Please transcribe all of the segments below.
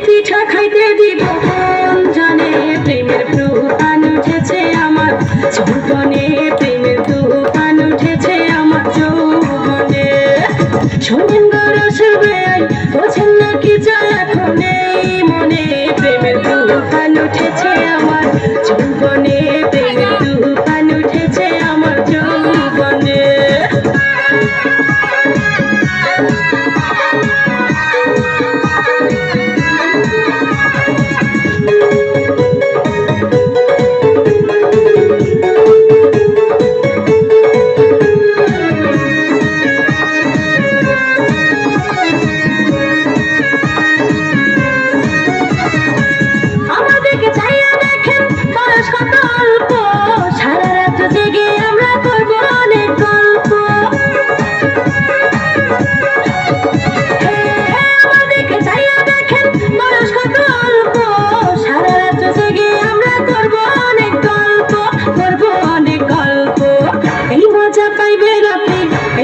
পিঠা খাইতে দিব জানে প্রেমের তুফান উঠেছে আমার যৌবনে, প্রেমের তুফান উঠেছে আমার যৌবনে। শোনেন গো রসের বেয়াই বোঝেন না কি চায় এখন এই মনে, প্রেমের তুফান উঠেছে আমার যৌবনে, প্রেমের তুফান উঠেছে আমার যৌবনে।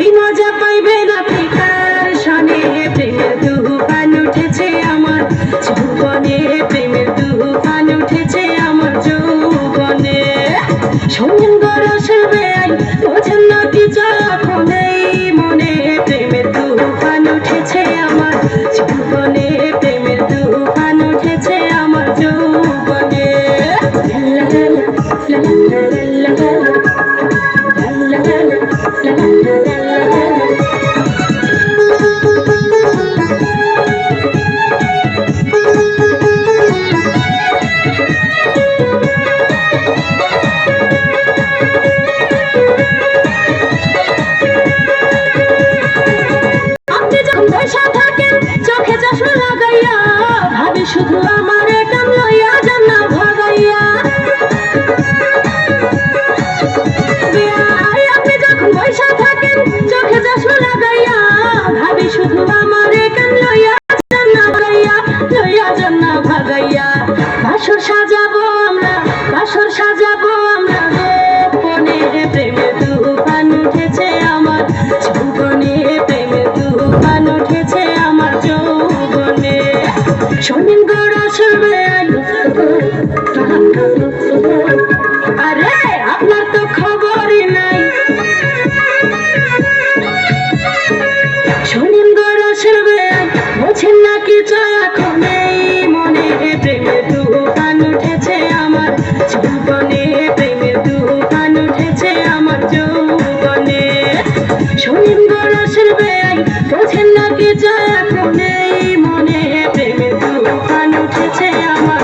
এই মজা পাইবেন আপনি কার সনে, প্রেমের তুফান উঠেছে আমার যৌবনে, প্রেমের তুফান উঠেছে আমার যৌবনে। শোনেন গো রসের বেয়াই বোঝেন না কি যখন এই মনে, প্রেমের তুফান উঠেছে আমার যৌবনে, প্রেমের তুফান উঠেছে আমার যৌবনে। চোখে চশমা লাগাইয়া ভাবি শুধু আমার কাম লইয়া যান না ভাগাইয়া, আপনি যখন বৈশা থাকেন চোখে চশমা লাগাইয়া ভাবি শুধু আমার কাম লইয়া যান না ভাগাইয়া, লইয়া যান না ভাগাইয়া। বাসর সাজাবো আমরা, বাসর সাজাবো আমরা গোপনে, প্রেমের তুফান উঠেছে আমার যৌবনে, প্রেমের তুফান উঠেছে আমার যৌবনে। শোনেন গো রসের বেয়াই আরে আপনার তো খবরই নাই, শোনেন গো রসের বেয়াই বোঝেন না কি চায় এখন এই মনে, প্রেমের তুফান উঠেছে আমার যৌবনে, প্রেমের তুফান উঠেছে আমার যৌবনে। শোনেন গো রসের বেয়াই বোঝেন না কি চায় এখন এই মনে, প্রেমের তুফান উঠেছে আমার